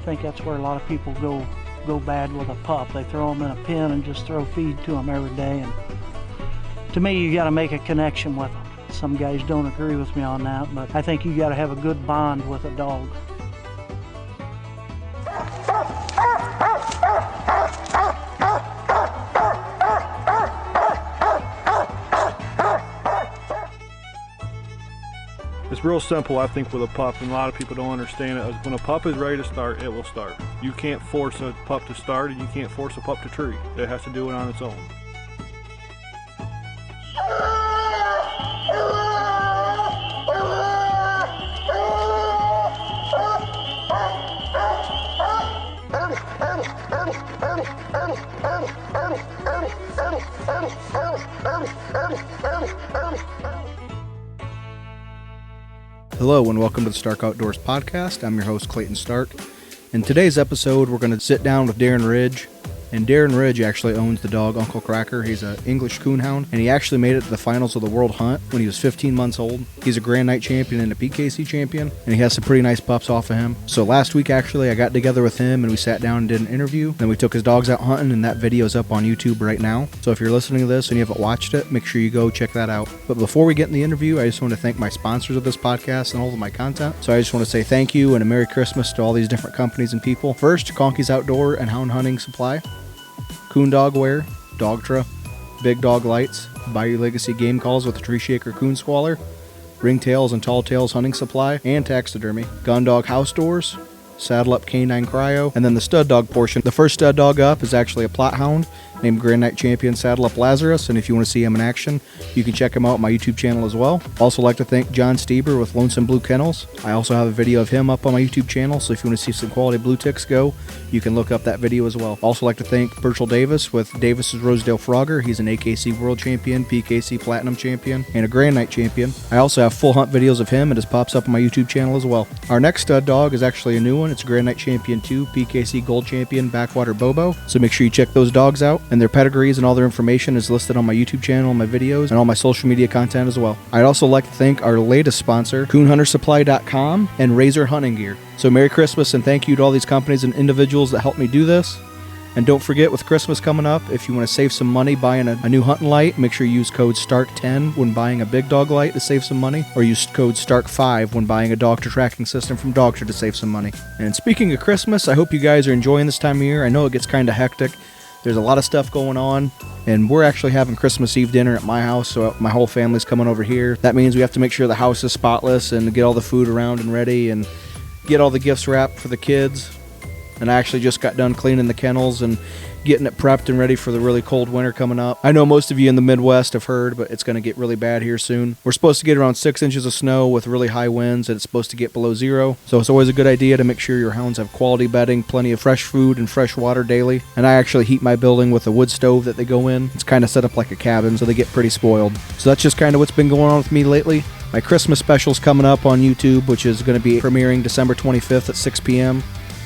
think that's where a lot of people go bad with a pup. They throw them in a pen and just throw feed to them every day. And to me, you got to make a connection with them. Some guys don't agree with me on that, but I think you got to have a good bond with a dog. It's real simple, I think, with a pup, and a lot of people don't understand it. When a pup is ready to start, it will start. You can't force a pup to start, and you can't force a pup to treat. It has to do it on its own. Hello and welcome to the Stark Outdoors podcast. I'm your host Clayton Stark. In today's episode, we're going to sit down with Darren Ridge. And Darren Ridge actually owns the dog Uncle Cracker. He's an English Coonhound, and he actually made it to the finals of the World Hunt when he was 15 months old. He's a Grand Night champion and a PKC champion, and he has some pretty nice pups off of him. So last week, actually, I got together with him, and we sat down and did an interview. Then we took his dogs out hunting, and that video is up on YouTube right now. So if you're listening to this and you haven't watched it, make sure you go check that out. But before we get in the interview, I just want to thank my sponsors of this podcast and all of my content. So I just want to say thank you and a Merry Christmas to all these different companies and people. First, Conkey's Outdoor and Hound Hunting Supply, Coon Dog Wear, Dogtra, Big Dog Lights, Bayou Legacy Game Calls with the Shaker Coon Squaller, Ringtails and Tall Tails Hunting Supply, and Taxidermy, Gun Dog House Doors, Saddle Up Cryo, and then the stud dog portion. The first stud dog up is actually a plot hound named Grand Night Champion Saddle Up Lazarus, and if you want to see him in action, you can check him out on my YouTube channel as well. Also like to thank John Steber with Lonesome Blue Kennels. I also have a video of him up on my YouTube channel, so if you want to see some quality Blueticks go, you can look up that video as well. Also like to thank Burchell Davis with Davis's Rosedale Frogger. He's an AKC World Champion, PKC Platinum Champion, and a Grand Night Champion. I also have full hunt videos of him, and it pops up on my YouTube channel as well. Our next stud dog is actually a new one. It's Grand Night Champion 2, PKC Gold Champion, Backwater Bobo. So make sure you check those dogs out, and their pedigrees and all their information is listed on my YouTube channel, my videos, and all my social media content as well. I'd also like to thank our latest sponsor, CoonHunterSupply.com and Razor Hunting Gear. So Merry Christmas and thank you to all these companies and individuals that helped me do this. And don't forget, with Christmas coming up, if you want to save some money buying a new hunting light, make sure you use code STARK10 when buying a big dog light to save some money, or use code STARK5 when buying a Dogtra tracking system from Dogtra to save some money. And speaking of Christmas, I hope you guys are enjoying this time of year. I know it gets kind of hectic. There's a lot of stuff going on, and we're actually having Christmas Eve dinner at my house, so my whole family's coming over here. That means we have to make sure the house is spotless and get all the food around and ready and get all the gifts wrapped for the kids. And I actually just got done cleaning the kennels and getting it prepped and ready for the really cold winter coming up. I know most of you in the Midwest have heard, but it's going to get really bad here soon. We're supposed to get around 6 inches of snow with really high winds, and it's supposed to get below zero. So it's always a good idea to make sure your hounds have quality bedding, plenty of fresh food and fresh water daily. And I actually heat my building with a wood stove that they go in. It's kind of set up like a cabin, so they get pretty spoiled. So that's just kind of what's been going on with me lately. My Christmas special's coming up on YouTube, which is going to be premiering December 25th at 6 p.m.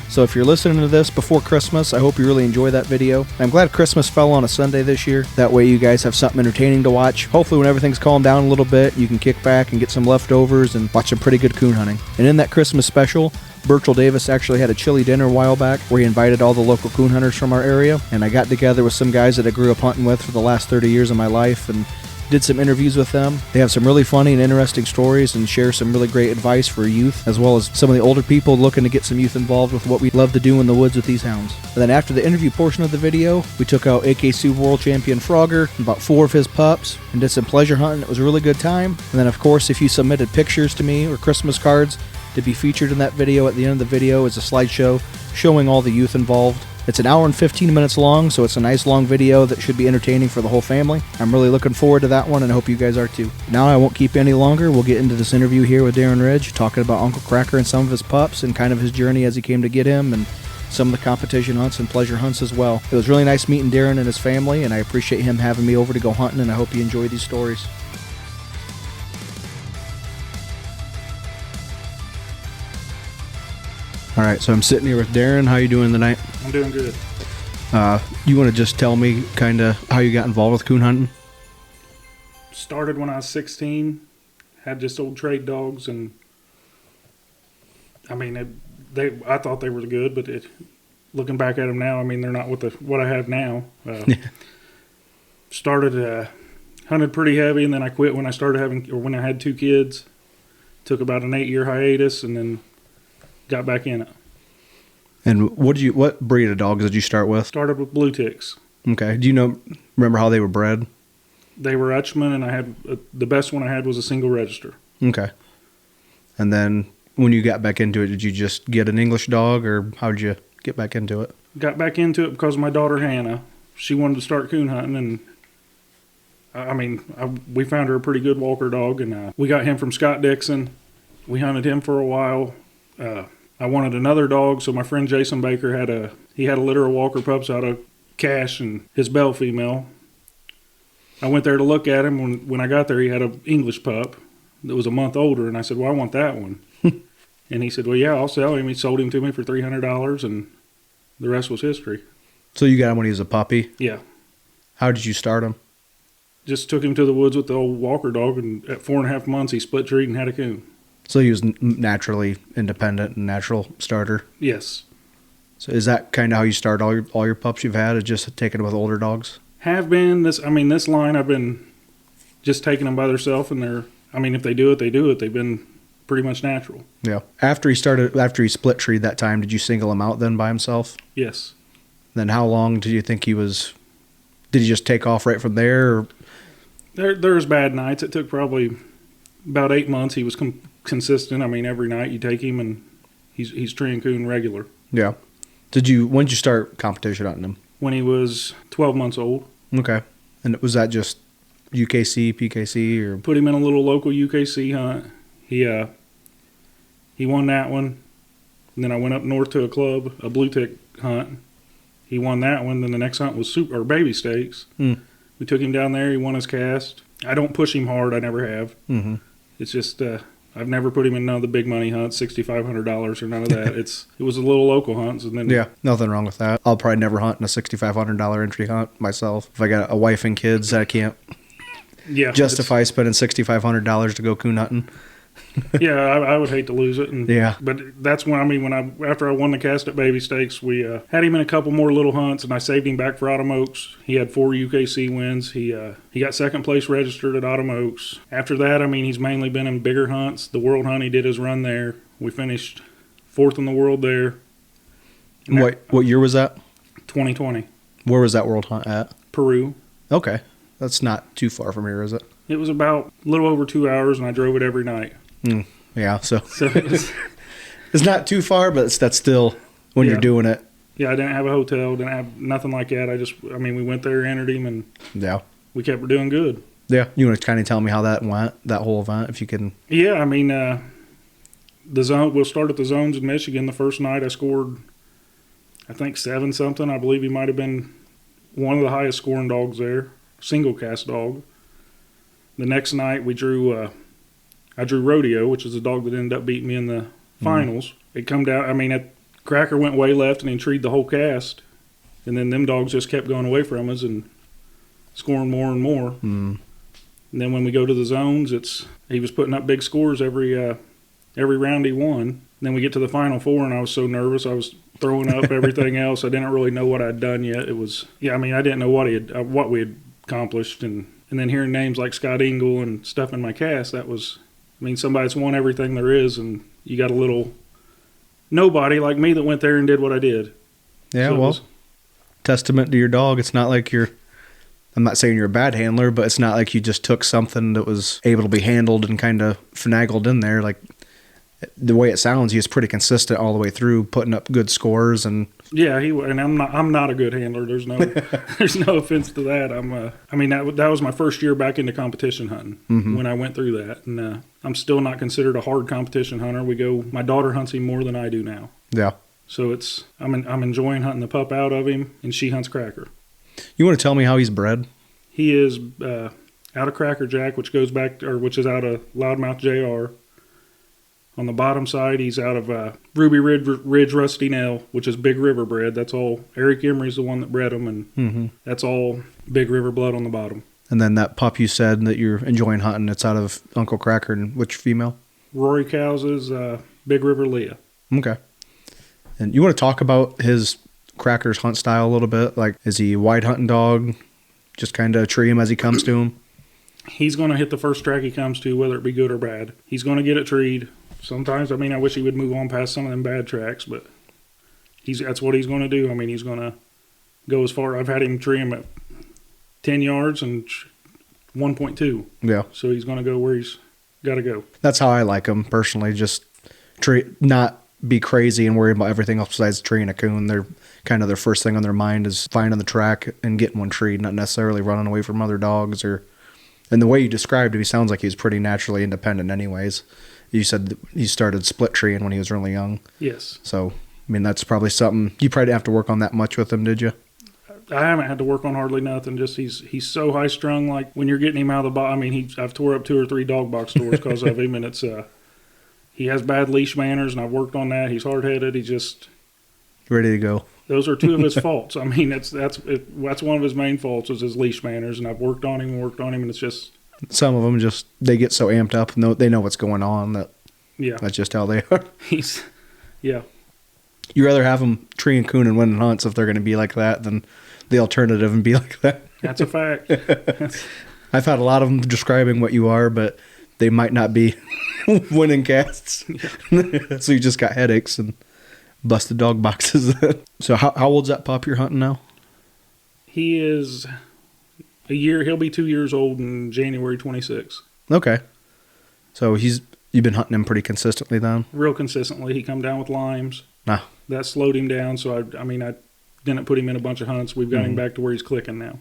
So if you're listening to this before Christmas, I hope you really enjoy that video. I'm glad Christmas fell on a Sunday this year. That way you guys have something entertaining to watch. Hopefully when everything's calmed down a little bit, you can kick back and get some leftovers and watch some pretty good coon hunting. And in that Christmas special, Burchell Davis actually had a chili dinner a while back where he invited all the local coon hunters from our area. And I got together with some guys that I grew up hunting with for the last 30 years of my life and did some interviews with them. They have some really funny and interesting stories and share some really great advice for youth, as well as some of the older people looking to get some youth involved with what we love to do in the woods with these hounds. And then after the interview portion of the video, we took out AKC World Champion Frogger and about 4 of his pups and did some pleasure hunting. It was a really good time. And then of course, if you submitted pictures to me or Christmas cards to be featured in that video, at the end of the video is a slideshow showing all the youth involved. It's an hour and 15 minutes long, so it's a nice long video that should be entertaining for the whole family. I'm really looking forward to that one, and I hope you guys are too. Now I won't keep any longer. We'll get into this interview here with Darren Ridge, talking about Uncle Cracker and some of his pups and kind of his journey as he came to get him and some of the competition hunts and pleasure hunts as well. It was really nice meeting Darren and his family, and I appreciate him having me over to go hunting, and I hope you enjoy these stories. All right, so I'm sitting here with Darren. How you doing tonight? I'm doing good. You want to just tell me kind of how you got involved with coon hunting? Started when I was 16. Had just old trade dogs, and I mean, I thought they were good, but looking back at them now, I mean, they're not what I have now. Started hunted pretty heavy, and then I quit when I had 2 kids. Took about an 8-year hiatus, and then got back in it. And what breed of dogs did you start with? Started with Blueticks. Okay. Do you remember how they were bred? They were Utchman, and I had the best one I had was a single register. Okay. And then when you got back into it, did you just get an English dog, or how did you get back into it? Got back into it because of my daughter Hannah. She wanted to start coon hunting, and we found her a pretty good walker dog, and we got him from Scott Dixon. We hunted him for a while. I wanted another dog, so my friend Jason Baker had a litter of walker pups out of Cash and his bell female. I went there to look at him. When I got there, he had an English pup that was a month older, and I said, well, I want that one. And he said, well, yeah, I'll sell him. He sold him to me for $300, and the rest was history. So you got him when he was a puppy? Yeah. How did you start him? Just took him to the woods with the old walker dog, and at 4.5 months, he split treed and had a coon. So he was naturally independent and natural starter? Yes. So is that kind of how you start all your pups you've had, is just taking it with older dogs? Have been. This line I've been just taking them by themselves, and if they do it, they do it. They've been pretty much natural. Yeah. After he split treed that time, did you single him out then by himself? Yes. Then how long did you think did he just take off right from there? Or? There was bad nights. It took probably about 8 months. He was consistent. Every night you take him, and he's tree and coon regular. Yeah. When did you start competition hunting him? When he was 12 months old. Okay. And was that just UKC, PKC, or? Put him in a little local UKC hunt. He won that one. And then I went up north to a club, a Bluetick hunt. He won that one. Then the next hunt was baby stakes. We took him down there. He won his cast. I don't push him hard. I never have. Mm-hmm. It's just I've never put him in none of the big money hunts, $6,500 or none of that. It was a little local hunts, and then yeah, nothing wrong with that. I'll probably never hunt in a $6,500 entry hunt myself. If I got a wife and kids, I can't justify spending $6,500 to go coon hunting. Yeah, I would hate to lose it. Yeah. But that's when, after I won the cast at Baby Stakes, we had him in a couple more little hunts, and I saved him back for Autumn Oaks. He had 4 UKC wins. He got second place registered at Autumn Oaks. After that, he's mainly been in bigger hunts. The World Hunt, he did his run there. We finished 4th in the world there. And what year was that? 2020. Where was that World Hunt at? Peru. Okay. That's not too far from here, is it? It was about a little over 2 hours, and I drove it every night. Yeah, so it's not too far, but that's still when you're doing it. Yeah, I didn't have a hotel, didn't have nothing like that. We went there, entered him, and we kept doing good. Yeah, you want to kind of tell me how that went, that whole event, if you can? Yeah, the zone. We'll start at the zones in Michigan. The first night I scored, I think 7-something. I believe he might have been one of the highest scoring dogs there, single cast dog. The next night we drew. I drew Rodeo, which is a dog that ended up beating me in the finals. It come down, that Cracker went way left and he treed the whole cast. And then them dogs just kept going away from us and scoring more and more. And then when we go to the zones, he was putting up big scores every round he won. And then we get to the final 4, and I was so nervous. I was throwing up everything else. I didn't really know what I'd done yet. It was, I didn't know what we had accomplished. And then hearing names like Scott Ingle and stuff in my cast, that was... somebody that's won everything there is, and you got a little nobody like me that went there and did what I did. Yeah, so testament to your dog. It's not like I'm not saying you're a bad handler, but it's not like you just took something that was able to be handled and kind of finagled in there. Like, the way it sounds, he was pretty consistent all the way through, putting up good scores. And yeah, and I'm not a good handler. There's no offense to that. That was my first year back into competition hunting when I went through that, and I'm still not considered a hard competition hunter. My daughter hunts him more than I do now. Yeah. So I'm enjoying hunting the pup out of him, and she hunts Cracker. You want to tell me how he's bred? He is out of Cracker Jack, which is out of Loudmouth JR. On the bottom side, he's out of Ruby Ridge Rusty Nail, which is Big River bred. That's all. Eric Emery's the one that bred him, and that's all Big River blood on the bottom. And then that pup you said that you're enjoying hunting, it's out of Uncle Cracker, and which female? Rory Cows's Big River Leah. Okay. And you want to talk about his Cracker's hunt style a little bit? Like, is he a wide hunting dog? Just kind of tree him as he comes to him? He's going to hit the first track he comes to, whether it be good or bad. He's going to get it treed. Sometimes, I wish he would move on past some of them bad tracks, but that's what he's going to do. He's going to go as far. I've had him tree him at 10 yards and 1.2. Yeah. So he's going to go where he's got to go. That's how I like him, personally. Just not be crazy and worry about everything else besides treeing a coon. They're kind of their first thing on their mind is finding the track and getting one treed, not necessarily running away from other dogs. And the way you described him, he sounds like he's pretty naturally independent anyways. You said he started split treeing when he was really young. Yes. So, that's probably something, you probably didn't have to work on that much with him, did you? I haven't had to work on hardly nothing. Just he's so high strung. Like when you're getting him out of the box, I've tore up 2 or 3 dog box doors because of him, and it's he has bad leash manners, and I've worked on that. He's hard headed. He's just ready to go. Those are 2 of his faults. That's one of his main faults is his leash manners, and I've worked on him, and it's just some of them they get so amped up and they know what's going on that's just how they are. You rather have them treeing coon and winning hunts if they're going to be like that than the alternative and be like that. That's a fact. I've had a lot of them describing what you are, but they might not be winning casts. Yeah. So you just got headaches and busted dog boxes. So how old's that pup you're hunting now? He is a year. He'll be 2 years old in January 26th. Okay. So you've been hunting him pretty consistently then? Real consistently. He come down with limes. Ah. That slowed him down, so I didn't put him in a bunch of hunts. We've got him back to where he's clicking now.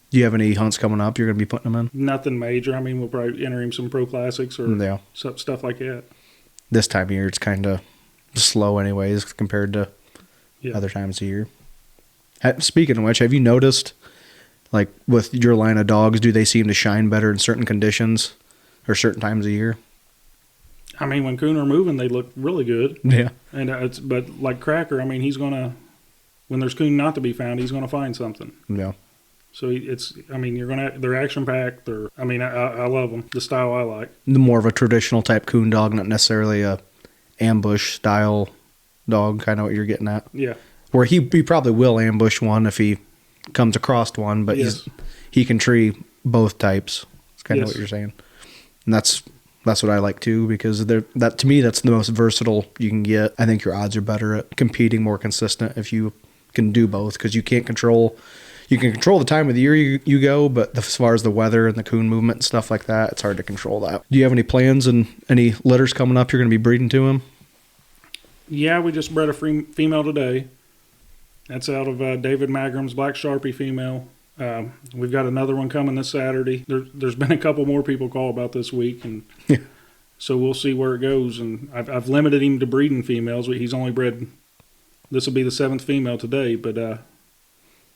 Do you have any hunts coming up you're going to be putting him in? Nothing major. We'll probably enter him some pro classics or stuff like that. This time of year, it's kind of slow anyways compared to other times of year. Speaking of which, have you noticed, like with your line of dogs, do they seem to shine better in certain conditions or certain times of year? When coon are moving, they look really good. Yeah. And but like Cracker, he's gonna, when there's coon not to be found, he's gonna find something. Yeah. So they're action packed. I love them. The style I like. More of a traditional type coon dog, not necessarily a ambush style dog. Kind of what you're getting at. Yeah. Where he probably will ambush one if he comes across one, but he can tree both types. That's kind of what you're saying, and that's what I like too, because that to me that's the most versatile you can get. I think your odds are better at competing, more consistent if you can do both, because you can control the time of the year you go, but as far as the weather and the coon movement and stuff like that, it's hard to control that. Do you have any plans and any litters coming up you're going to be breeding to him? Yeah, we just bred a female today. That's out of David Magram's Black Sharpie female. We've got another one coming this Saturday. There's been a couple more people call about this week, and so we'll see where it goes. And I've limited him to breeding females. He's only bred. This will be the 7th female today, but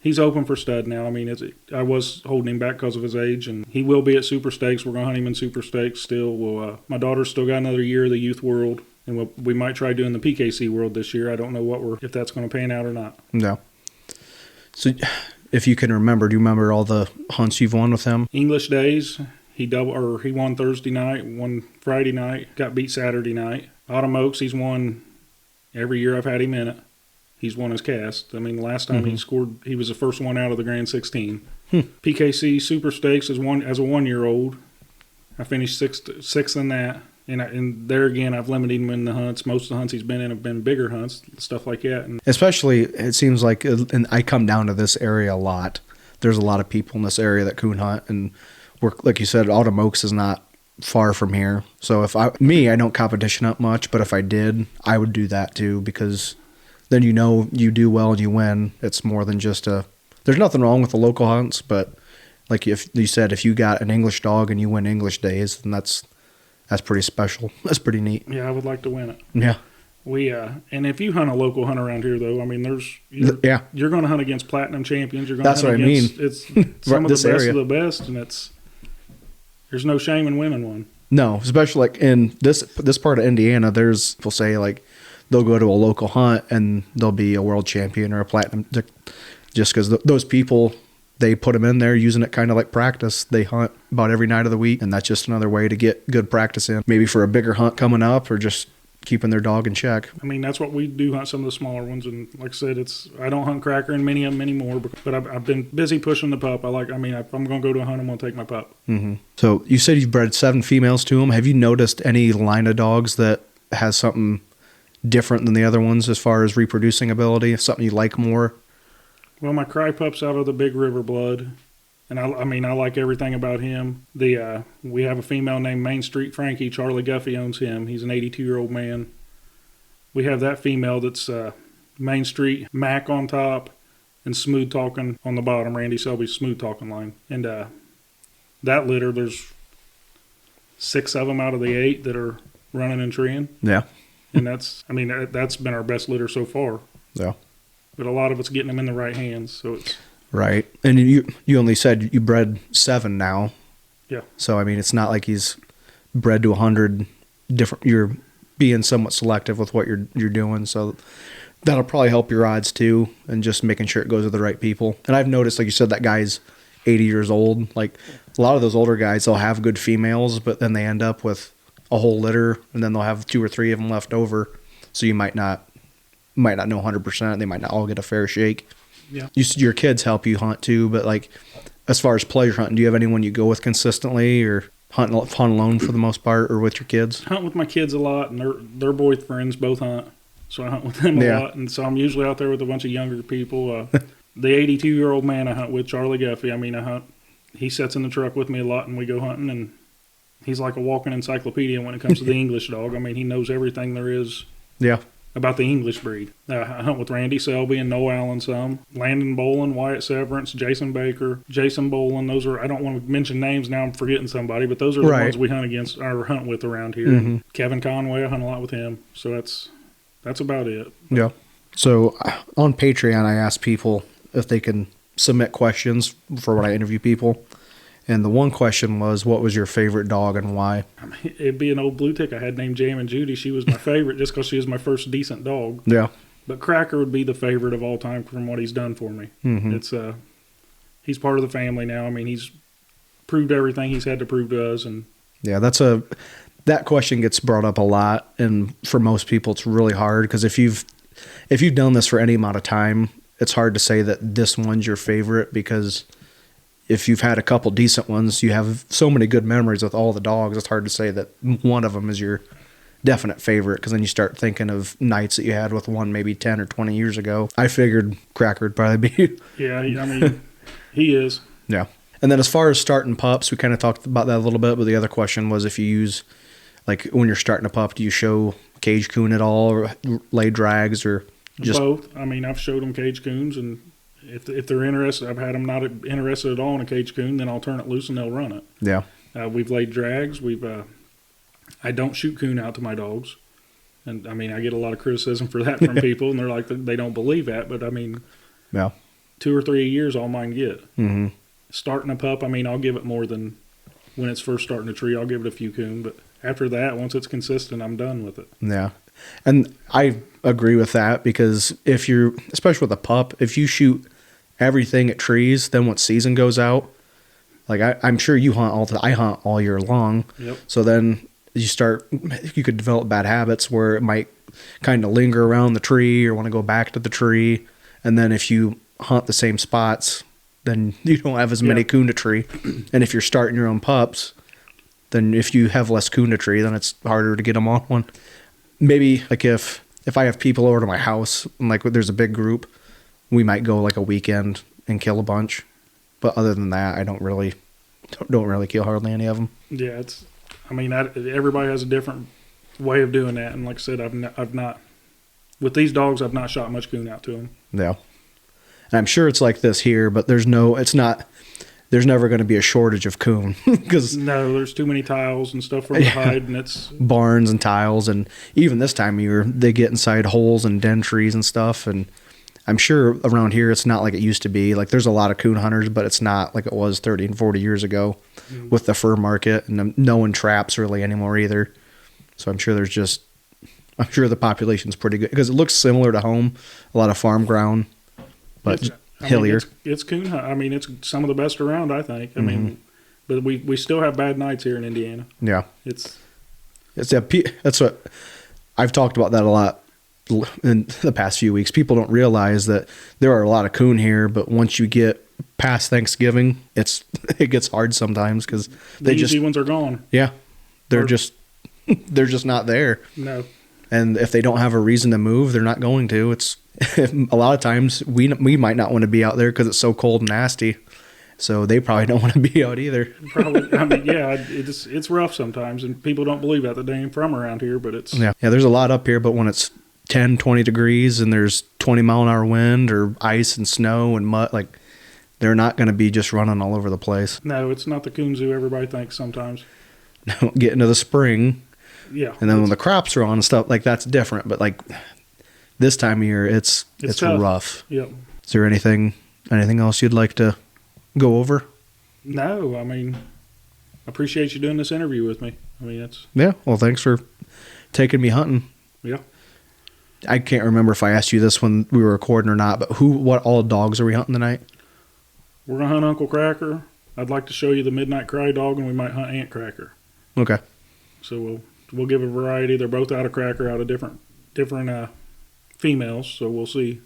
he's open for stud now. I was holding him back because of his age, and he will be at Super Stakes. We're going to hunt him in Super Stakes still. My daughter's still got another year of the youth world, and we might try doing the PKC world this year. I don't know if that's going to pan out or not. No. So, if you can remember, do you remember all the hunts you've won with him? English days, he won Thursday night, won Friday night, got beat Saturday night. Autumn Oaks, he's won every year I've had him in it. He's won his cast. The last time he scored, he was the first one out of the Grand 16. PKC Super Stakes as a 1-year-old. I finished sixth in that. And there again, I've limited him in the hunts. Most of the hunts he's been in have been bigger hunts, stuff like that. And especially, it seems like, and I come down to this area a lot. There's a lot of people in this area that coon hunt, and like you said, Autumn Oaks is not far from here. So I don't competition hunt much, but if I did, I would do that too, because then you do well and you win. It's more than just there's nothing wrong with the local hunts, but like if you said, if you got an English dog and you win English days, then that's pretty special. That's pretty neat. Yeah, I would like to win it. Yeah. We and if you hunt a local hunt around here, though, you're going to hunt against platinum champions. You're going to hunt against it's some of the best of the best, and there's no shame in winning one. No, especially like in this part of Indiana, there's people say like they'll go to a local hunt and they'll be a world champion or a platinum, just because those people, they put them in there using it kind of like practice. They hunt about every night of the week, and that's just another way to get good practice in. Maybe for a bigger hunt coming up, or just keeping their dog in check. I mean, that's what we do, hunt some of the smaller ones. And like I said, I don't hunt Cracker and many of them anymore, but I've been busy pushing the pup. If I'm going to go to a hunt, I'm going to take my pup. Mm-hmm. So you said you've bred 7 females to them. Have you noticed any line of dogs that has something different than the other ones as far as reproducing ability? Something you like more? Well, my Cry pup's out of the Big River blood. And I like everything about him. We have a female named Main Street Frankie. Charlie Guffey owns him. He's an 82-year-old man. We have that female that's Main Street Mac on top and Smooth Talking on the bottom. Randy Selby's Smooth Talking line. And that litter, there's 6 of them out of the 8 that are running and treeing. Yeah. And that's been our best litter so far. Yeah. But a lot of it's getting them in the right hands, so it's... Right. And you only said you bred 7 now. Yeah. So, I mean, it's not like he's bred to 100 different. You're being somewhat selective with what you're doing. So that'll probably help your odds too, and just making sure it goes to the right people. And I've noticed, like you said, that guy's 80 years old. Like a lot of those older guys, they'll have good females, but then they end up with a whole litter, and then they'll have 2 or 3 of them left over. So you might not know 100%. They might not all get a fair shake. Yeah. Your kids help you hunt too, but like as far as pleasure hunting, do you have anyone you go with consistently, or hunt alone for the most part, or with your kids? Hunt with my kids a lot, and their boyfriends both hunt, so I hunt with them a lot. And so I'm usually out there with a bunch of younger people. The 82-year-old man I hunt with, Charlie Guffey. He sits in the truck with me a lot, and we go hunting, and he's like a walking encyclopedia when it comes to the English dog. He knows everything there is. Yeah. About the English breed. I hunt with Randy Selby and Noah Allen some. Landon Bolin, Wyatt Severance, Jason Baker, Jason Bolin. Those are, I don't want to mention names now, I'm forgetting somebody, but those are the ones we hunt with around here. Mm-hmm. Kevin Conway, I hunt a lot with him. So that's about it. Yeah. So on Patreon, I asked people if they can submit questions for when I interview people. And the one question was, what was your favorite dog and why? It'd be an old Bluetick I had named Jammin' Judy. She was my favorite just because she was my first decent dog. Yeah. But Cracker would be the favorite of all time from what he's done for me. Mm-hmm. He's part of the family now. He's proved everything he's had to prove to us. And yeah, that question gets brought up a lot. And for most people, it's really hard because if you've done this for any amount of time, it's hard to say that this one's your favorite, because if you've had a couple decent ones, you have so many good memories with all the dogs. It's hard to say that one of them is your definite favorite, because then you start thinking of nights that you had with one maybe 10 or 20 years ago. I figured Cracker would probably be. Yeah, he is. Yeah. And then as far as starting pups, we kind of talked about that a little bit, but the other question was, if you use, like when you're starting a pup, do you show Cage Coon at all, or lay drags, or just both? I've showed them Cage Coons, and if they're interested, I've had them not interested at all in a Cage Coon, then I'll turn it loose and they'll run it. Yeah. We've laid drags. I don't shoot coon out to my dogs. And I get a lot of criticism for that from people, and they're like, they don't believe that. But yeah, 2 or 3 years, all mine get. Mm-hmm. Starting a pup, I'll give it more than when it's first starting a tree. I'll give it a few coon, but after that, once it's consistent, I'm done with it. Yeah. And I agree with that, because especially with a pup, if you shoot everything at trees, then once season goes out, like I'm sure you hunt I hunt all year long. Yep. So then you could develop bad habits where it might kind of linger around the tree or want to go back to the tree. And then if you hunt the same spots, then you don't have as many coon to tree. And if you're starting your own pups, then if you have less coon to tree, then it's harder to get them on one. Maybe like if I have people over to my house and like there's a big group, we might go like a weekend and kill a bunch. But other than that, I don't really kill hardly any of them. Yeah, everybody has a different way of doing that. And like I said, I've not with these dogs, I've not shot much coon out to them. Yeah. And I'm sure it's like this here, but there's never going to be a shortage of coon. No, there's too many tiles and stuff for them to hide, and it's barns and tiles. And even this time of year, they get inside holes and den trees and stuff. And I'm sure around here, it's not like it used to be. Like there's a lot of coon hunters, but it's not like it was 30 and 40 years ago with the fur market, and no one traps really anymore either. So I'm sure the population's pretty good, because it looks similar to home, a lot of farm ground, but hillier. It's coon hunt. It's some of the best around, I think. But we still have bad nights here in Indiana. Yeah. That's I've talked about that a lot in the past few weeks. People don't realize that there are a lot of coon here, but once you get past Thanksgiving, it gets hard sometimes because the easy ones are gone. Yeah, they're just not there. No. And if they don't have a reason to move, they're not going to. It's a lot of times we might not want to be out there because it's so cold and nasty. So they probably don't want to be out either. Probably. I mean, yeah, it's rough sometimes, and people don't believe that they ain't from around here, but it's... Yeah, there's a lot up here, but when it's 10, 20 degrees and there's 20-mile-an-hour wind or ice and snow and mud, like, they're not going to be just running all over the place. No, it's not the coon zoo everybody thinks sometimes. Get into the spring. Yeah. And then when the crops are on and stuff, like, that's different. But, like, this time of year, it's rough. Yep. Is there anything else you'd like to go over? No, I mean, I appreciate you doing this interview with me. I mean, it's... Yeah, well, thanks for taking me hunting. Yeah. I can't remember if I asked you this when we were recording or not, but what all dogs are we hunting tonight? We're going to hunt Uncle Cracker. I'd like to show you the Midnight Cry dog, and we might hunt Aunt Cracker. Okay. So we'll give a variety. They're both out of Cracker, out of different females, so we'll see.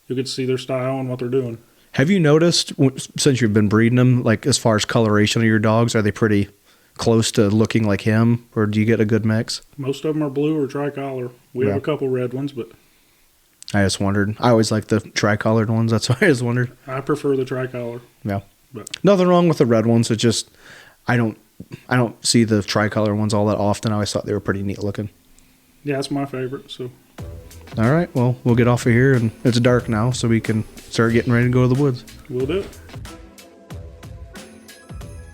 You'll get to see their style and what they're doing. Have you noticed, since you've been breeding them, like as far as coloration of your dogs, are they pretty close to looking like him, or do you get a good mix? Most of them are blue or tricolor. We have a couple red ones, but... I just wondered. I always like the tricolored ones. That's why I just wondered. I prefer the tricolor. Yeah. But nothing wrong with the red ones. It's just, I don't see the tricolor ones all that often. I always thought they were pretty neat looking. Yeah, it's my favorite, so... All right, well, we'll get off of here, and it's dark now, so we can start getting ready to go to the woods. We'll do it.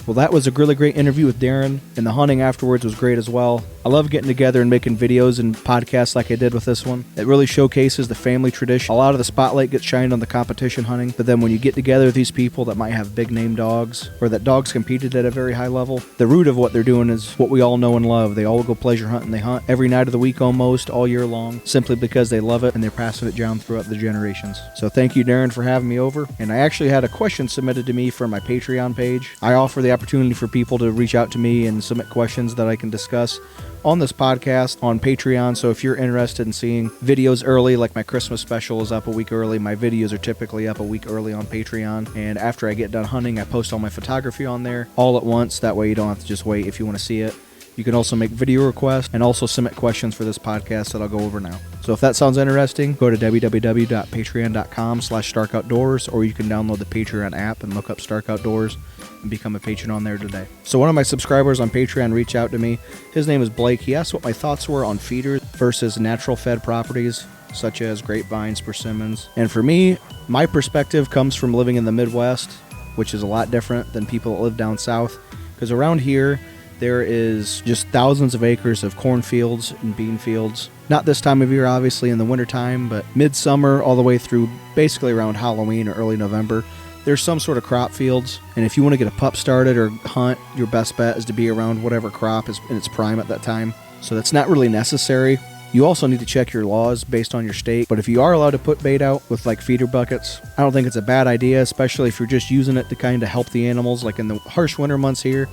Well, that was a really great interview with Darren, and the hunting afterwards was great as well. I love getting together and making videos and podcasts like I did with this one. It really showcases the family tradition. A lot of the spotlight gets shined on the competition hunting, but then when you get together with these people that might have big name dogs, or that dogs competed at a very high level, the root of what they're doing is what we all know and love. They all go pleasure hunting. They hunt every night of the week almost, all year long, simply because they love it and they're passing it down throughout the generations. So thank you, Darren, for having me over. And I actually had a question submitted to me from my Patreon page. I offer the opportunity for people to reach out to me and submit questions that I can discuss on this podcast on Patreon. So if you're interested in seeing videos early, like my Christmas special is up a week early, my videos are typically up a week early on Patreon. And after I get done hunting, I post all my photography on there all at once. That way you don't have to just wait if you want to see it. You can also make video requests and also submit questions for this podcast that I'll go over now. So if that sounds interesting, go to www.patreon.com/starkoutdoors, or you can download the Patreon app and look up Stark Outdoors and become a patron on there today. So one of my subscribers on Patreon reached out to me. His name is Blake. He asked what my thoughts were on feeders versus natural fed properties, such as grapevines, persimmons. And for me, my perspective comes from living in the Midwest, which is a lot different than people that live down south, because around here, there is just thousands of acres of cornfields and bean fields. Not this time of year, obviously, in the wintertime, but midsummer all the way through basically around Halloween or early November. There's some sort of crop fields, and if you want to get a pup started or hunt, your best bet is to be around whatever crop is in its prime at that time. So that's not really necessary. You also need to check your laws based on your state, but if you are allowed to put bait out with like feeder buckets, I don't think it's a bad idea, especially if you're just using it to kind of help the animals. Like in the harsh winter months here,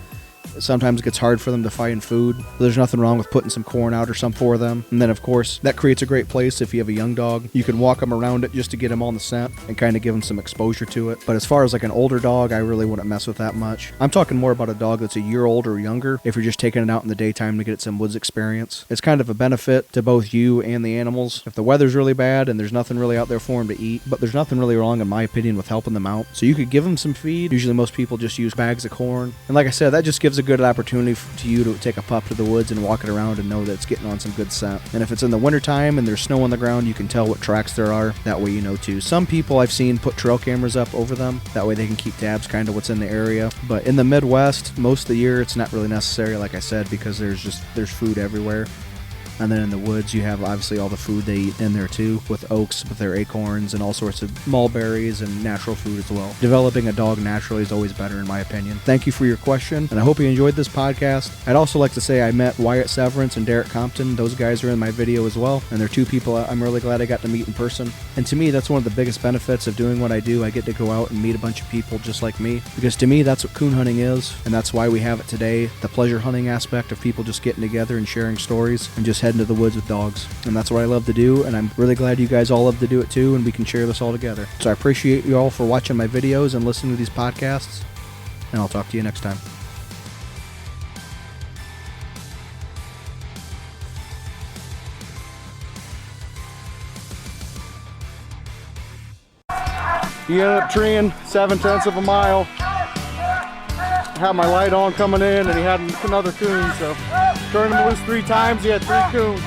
sometimes it gets hard for them to find food. There's nothing wrong with putting some corn out or something for them. And then, of course, that creates a great place if you have a young dog. You can walk them around it just to get them on the scent and kind of give them some exposure to it. But as far as like an older dog, I really wouldn't mess with that much. I'm talking more about a dog that's a year old or younger if you're just taking it out in the daytime to get it some woods experience. It's kind of a benefit to both you and the animals. If the weather's really bad and there's nothing really out there for them to eat, but there's nothing really wrong, in my opinion, with helping them out. So you could give them some feed. Usually most people just use bags of corn. And like I said, that just gives a good opportunity to you to take a pup to the woods and walk it around and know that it's getting on some good scent. And if it's in the wintertime and there's snow on the ground, you can tell what tracks there are. That way you know too. Some people I've seen put trail cameras up over them. That way they can keep tabs kind of what's in the area. But in the Midwest, most of the year it's not really necessary, like I said, because there's food everywhere. And then in the woods, you have obviously all the food they eat in there too, with oaks, with their acorns, and all sorts of mulberries and natural food as well. Developing a dog naturally is always better in my opinion. Thank you for your question, and I hope you enjoyed this podcast. I'd also like to say I met Wyatt Severance and Derek Compton. Those guys are in my video as well, and they're two people I'm really glad I got to meet in person. And to me, that's one of the biggest benefits of doing what I do. I get to go out and meet a bunch of people just like me, because to me, that's what coon hunting is, and that's why we have it today. The pleasure hunting aspect of people just getting together and sharing stories and just heading head into the woods with dogs. And that's what I love to do, and I'm really glad you guys all love to do it too, and we can share this all together. So I appreciate you all for watching my videos and listening to these podcasts, and I'll talk to you next time. He ended up treeing 7/10 of a mile. Had my light on coming in, and he had another coon, so turned him loose 3 times. He had 3 coons.